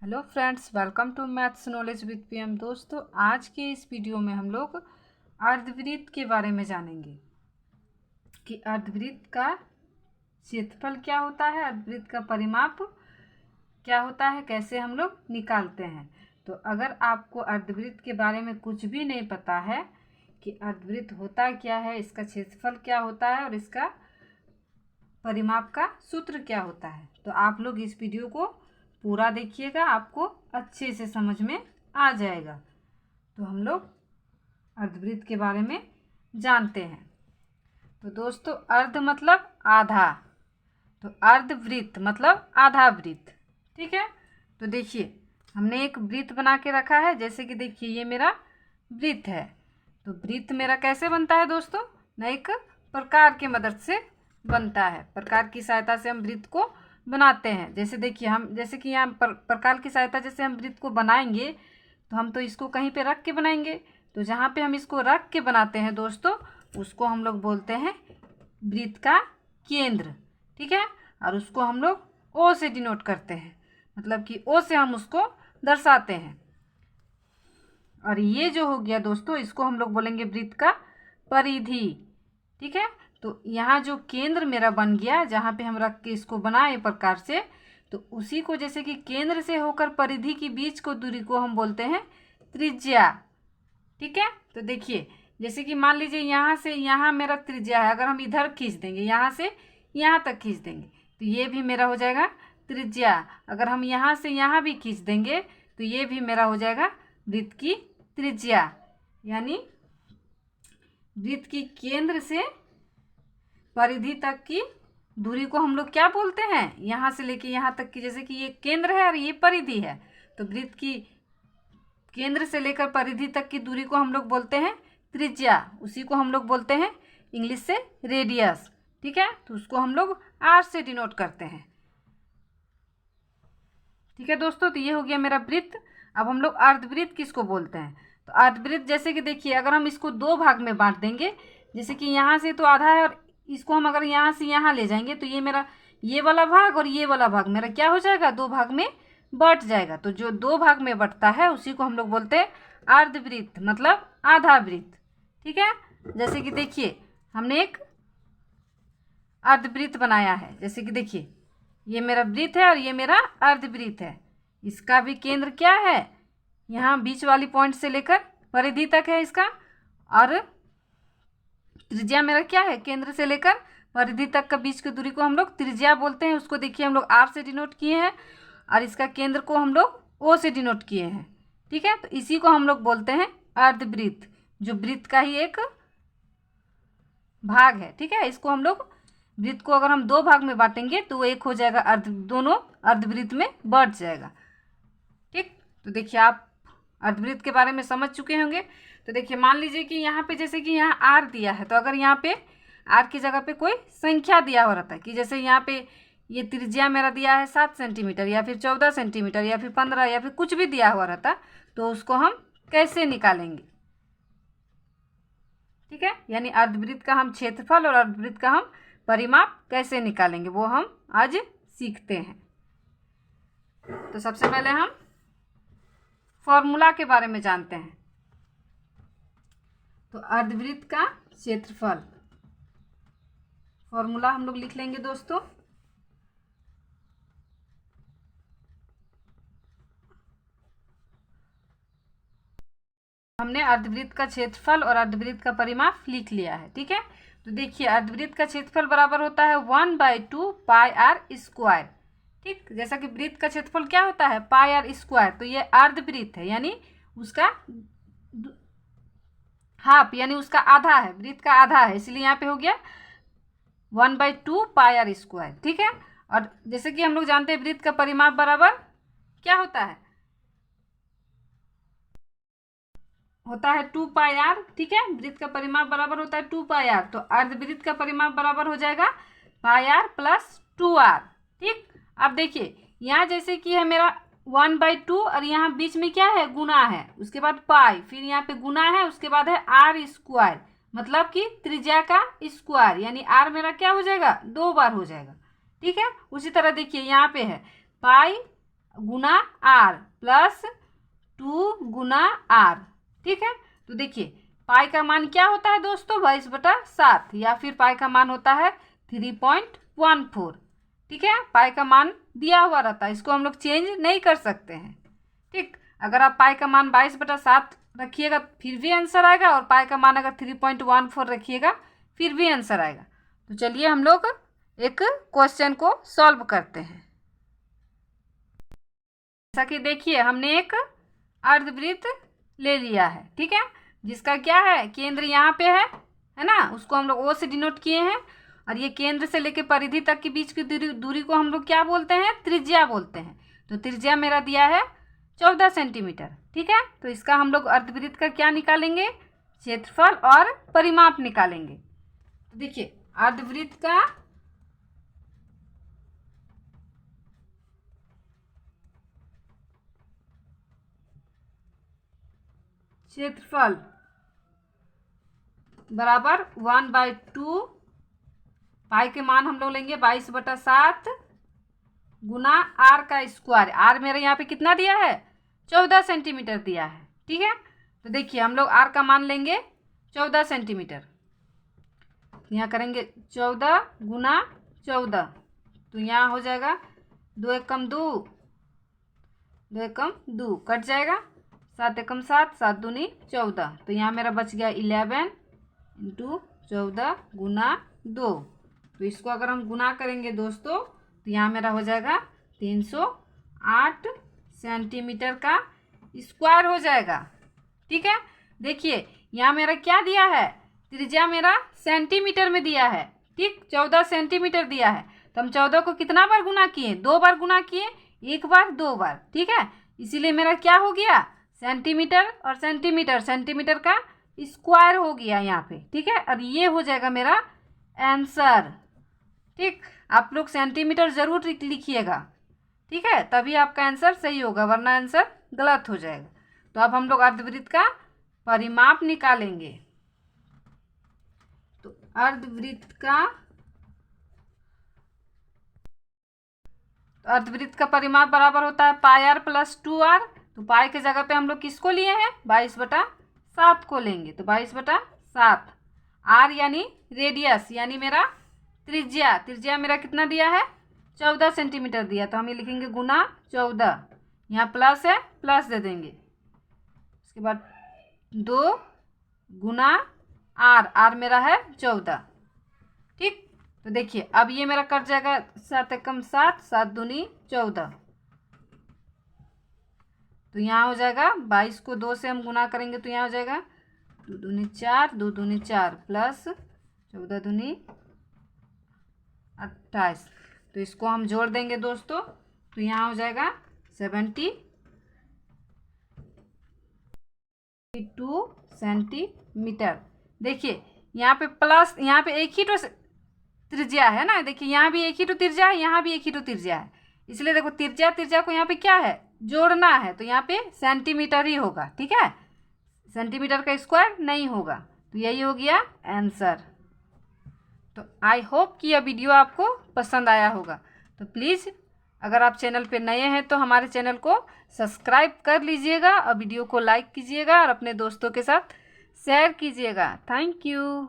Hello friends, welcome to maths knowledge with PM. दोस्तों, आज के इस वीडियो में हम लोग अर्धवृत्त के बारे में जानेंगे कि अर्धवृत्त का क्षेत्रफल क्या होता है, अर्धवृत्त का परिमाप क्या होता है, कैसे हम लोग निकालते हैं। तो अगर आपको अर्धवृत्त के बारे में कुछ भी नहीं पता है कि अर्धवृत्त होता क्या है, इसका क्षेत्रफल क्या होता है और इसका परिमाप का सूत्र क्या होता है, तो आप लोग इस वीडियो को पूरा देखिएगा, आपको अच्छे से समझ में आ जाएगा। तो हम लोग अर्धवृत्त के बारे में जानते हैं। तो दोस्तों, अर्ध मतलब आधा, तो अर्धवृत्त मतलब आधा वृत्त। ठीक है, तो देखिए हमने एक वृत्त बना के रखा है। जैसे कि देखिए ये मेरा वृत्त है। तो वृत्त मेरा कैसे बनता है दोस्तों, न एक प्रकार के मदद से बनता है। प्रकार की सहायता से हम वृत्त को बनाते हैं। जैसे देखिए जैसे कि यहाँ प्रकार की सहायता जैसे हम वृत्त को बनाएंगे तो हम तो इसको कहीं पे रख के बनाएंगे। तो जहाँ पे हम इसको रख के बनाते हैं दोस्तों, उसको हम लोग बोलते हैं वृत्त का केंद्र। ठीक है, और उसको हम लोग ओ से डिनोट करते हैं, मतलब कि ओ से हम उसको दर्शाते हैं। और ये जो हो गया दोस्तों, इसको हम लोग बोलेंगे वृत्त का परिधि। ठीक है, तो यहाँ जो केंद्र मेरा बन गया, जहाँ पे हम रख के इसको बनाए प्रकार से, तो उसी को जैसे कि केंद्र से होकर परिधि के बीच को दूरी को हम बोलते हैं त्रिज्या। ठीक है, तो देखिए जैसे कि मान लीजिए यहाँ से यहाँ मेरा त्रिज्या है। अगर हम इधर खींच देंगे, यहाँ से यहाँ तक खींच देंगे, तो ये भी मेरा हो जाएगा त्रिज्या। अगर हम यहाँ से यहाँ भी खींच देंगे तो ये भी मेरा हो जाएगा वृत्त की त्रिज्या। यानी वृत्त की केंद्र से परिधि तक की दूरी को हम लोग क्या बोलते हैं, यहाँ से लेके यहाँ तक की। जैसे कि ये केंद्र है और ये परिधि है, तो वृत्त की केंद्र से लेकर परिधि तक की दूरी को हम लोग बोलते हैं त्रिज्या। उसी को हम लोग बोलते हैं इंग्लिश से रेडियस। ठीक है, तो उसको हम लोग आर से डिनोट करते हैं। ठीक है दोस्तों, तो ये हो गया मेरा वृत्त। अब हम लोग अर्धवृत्त किसको बोलते हैं, तो अर्धवृत्त जैसे कि देखिए अगर हम इसको दो भाग में बांट देंगे, जैसे कि यहाँ से तो आधा है और इसको हम अगर यहाँ से यहाँ ले जाएंगे, तो ये मेरा ये वाला भाग और ये वाला भाग मेरा क्या हो जाएगा, दो भाग में बट जाएगा। तो जो दो भाग में बटता है उसी को हम लोग बोलते हैं अर्धवृत्त, मतलब आधा वृत्त। ठीक है, जैसे कि देखिए हमने एक अर्धवृत्त बनाया है। जैसे कि देखिए ये मेरा वृत्त है और ये मेरा अर्धवृत्त है। इसका भी केंद्र क्या है, यहाँ बीच वाली पॉइंट से लेकर परिधि तक है इसका, और त्रिज्या मेरा क्या है, केंद्र से लेकर परिधि तक का बीच की दूरी को हम लोग त्रिज्या बोलते हैं। उसको देखिए हम लोग आर से डिनोट किए हैं और इसका केंद्र को हम लोग ओ से डिनोट किए हैं। ठीक है, तो इसी को हम लोग बोलते हैं अर्धवृत्त, जो वृत्त का ही एक भाग है। ठीक है, इसको हम लोग वृत्त को अगर हम दो भाग में बांटेंगे तो वो एक हो जाएगा दोनों अर्धवृत्त में बट जाएगा। ठीक, तो देखिए आप अर्धवृत्त के बारे में समझ चुके होंगे। तो देखिए मान लीजिए कि यहाँ पे जैसे कि यहाँ आर दिया है, तो अगर यहाँ पे आर की जगह पे कोई संख्या दिया हुआ रहता है, कि जैसे यहाँ पे ये त्रिज्या मेरा दिया है 7 सेंटीमीटर या फिर 14 सेंटीमीटर या फिर 15 या फिर कुछ भी दिया हुआ रहता, तो उसको हम कैसे निकालेंगे। ठीक है, यानी अर्धवृत्त का हम क्षेत्रफल और अर्धवृत्त का हम परिमाप कैसे निकालेंगे, वो हम आज सीखते हैं। तो सबसे पहले हम फॉर्मूला के बारे में जानते हैं। तो अर्धवृत्त का क्षेत्रफल फॉर्मूला हम लोग लिख लेंगे दोस्तों। हमने अर्धवृत्त का क्षेत्रफल और अर्धवृत्त का परिमाप लिख लिया है। ठीक है, तो देखिए अर्धवृत्त का क्षेत्रफल बराबर होता है 1/2 पाई आर स्क्वायर। ठीक, जैसा कि वृत्त का क्षेत्रफल क्या होता है, पाई आर स्क्वायर, तो ये अर्धवृत्त है, यानी उसका हाफ, यानी उसका आधा है, वृत्त का आधा है, इसलिए यहाँ पे हो गया 1/2 पाई आर स्क्वायर। ठीक है, और जैसे कि हम लोग जानते हैं वृत्त का परिमाप बराबर क्या होता है, होता है 2 पाई आर। ठीक है, वृत्त का परिमाप बराबर होता है 2 पाई आर, तो अर्धवृत्त का परिमाप बराबर हो जाएगा पाई आर प्लस 2r। ठीक, अब देखिए यहाँ जैसे कि है मेरा 1/2 और यहाँ बीच में क्या है, गुना है, उसके बाद पाई, फिर यहाँ पे गुना है, उसके बाद है आर स्क्वायर, मतलब कि त्रिज्या का स्क्वायर, यानी आर मेरा क्या हो जाएगा, 2 बार हो जाएगा। ठीक है, उसी तरह देखिए यहाँ पे है पाई गुना आर प्लस 2 गुना आर। ठीक है, तो देखिए पाई का मान क्या होता है दोस्तों, 22/7, या फिर पाई का मान होता है 3.14। ठीक है, पाई का मान दिया हुआ रहता है, इसको हम लोग चेंज नहीं कर सकते हैं। ठीक, अगर आप पाई का मान 22/7 रखिएगा फिर भी आंसर आएगा, और पाई का मान अगर 3.14 रखिएगा फिर भी आंसर आएगा। तो चलिए हम लोग एक क्वेश्चन को सॉल्व करते हैं। जैसा कि देखिए हमने एक अर्धवृत्त ले लिया है, ठीक है, जिसका क्या है, केंद्र यहाँ पे है ना, उसको हम लोग ओ से डिनोट किए हैं, और ये केंद्र से लेके परिधि तक के बीच की दूरी को हम लोग क्या बोलते हैं, त्रिज्या बोलते हैं। तो त्रिज्या मेरा दिया है 14 सेंटीमीटर। ठीक है, तो इसका हम लोग अर्धवृत्त का क्या निकालेंगे, क्षेत्रफल और परिमाप निकालेंगे। तो देखिए अर्धवृत्त का क्षेत्रफल बराबर 1/2, पाई के मान हम लोग लेंगे 22/7 गुना आर का स्क्वायर। आर मेरे यहाँ पे कितना दिया है, 14 सेंटीमीटर दिया है। ठीक है, तो देखिए हम लोग आर का मान लेंगे 14 सेंटीमीटर, यहाँ करेंगे 14 गुना 14, तो यहाँ हो जाएगा 2 एकम 2, 2 एकम 2 कट जाएगा, 7 एकम 7, 7 दूनी 14, तो यहाँ मेरा बच गया 11 × 14 गुना 2। तो इसको अगर हम गुना करेंगे दोस्तों तो यहाँ मेरा हो जाएगा 308 सेंटीमीटर का स्क्वायर हो जाएगा। ठीक है, देखिए यहाँ मेरा क्या दिया है, त्रिज्या मेरा सेंटीमीटर में दिया है। ठीक, 14 सेंटीमीटर दिया है, तो हम 14 को कितना बार गुना किए, 2 बार गुना किए, 1 बार 2 बार। ठीक है, इसीलिए मेरा क्या हो गया, सेंटीमीटर और सेंटीमीटर, सेंटीमीटर का स्क्वायर हो गया यहाँ पे। ठीक है, और ये हो जाएगा मेरा आंसर। ठीक, आप लोग सेंटीमीटर ज़रूर लिखिएगा, ठीक है, तभी आपका आंसर सही होगा, वरना आंसर गलत हो जाएगा। तो अब हम लोग अर्धवृत्त का परिमाप निकालेंगे। तो अर्धवृत्त का परिमाप बराबर होता है पाई आर प्लस 2r। तो पाई के जगह पे हम लोग किसको लिए हैं, 22/7 को लेंगे, तो 22/7। आर यानी रेडियस, यानी मेरा त्रिज्या, त्रिज्या मेरा कितना दिया है, 14 सेंटीमीटर दिया, तो हम ये लिखेंगे गुना 14, यहाँ प्लस है प्लस दे देंगे, उसके बाद 2 गुना आर, आर मेरा है 14। ठीक, तो देखिए अब ये मेरा कट जाएगा, 7 एकम 7, 7 दूनी 14, तो यहाँ हो जाएगा 22 को 2 से हम गुना करेंगे तो यहाँ हो जाएगा 2 दूनी 4, 2 दूनी 4 प्लस 14 दूनी 28, तो इसको हम जोड़ देंगे दोस्तों, तो यहाँ हो जाएगा 72 सेंटीमीटर। देखिए यहाँ पे प्लस, यहाँ पे एक ही तो त्रिज्या है ना, देखिए यहाँ भी एक ही तो त्रिज्या है, यहाँ भी एक ही तो त्रिज्या है, इसलिए देखो त्रिज्या को यहाँ पे क्या है, जोड़ना है, तो यहाँ पे सेंटीमीटर ही होगा। ठीक है, सेंटीमीटर का स्क्वायर नहीं होगा, तो यही हो गया आंसर। तो आई होप कि यह वीडियो आपको पसंद आया होगा। तो प्लीज़ अगर आप चैनल पे नए हैं तो हमारे चैनल को सब्सक्राइब कर लीजिएगा, और वीडियो को लाइक कीजिएगा और अपने दोस्तों के साथ शेयर कीजिएगा। Thank you.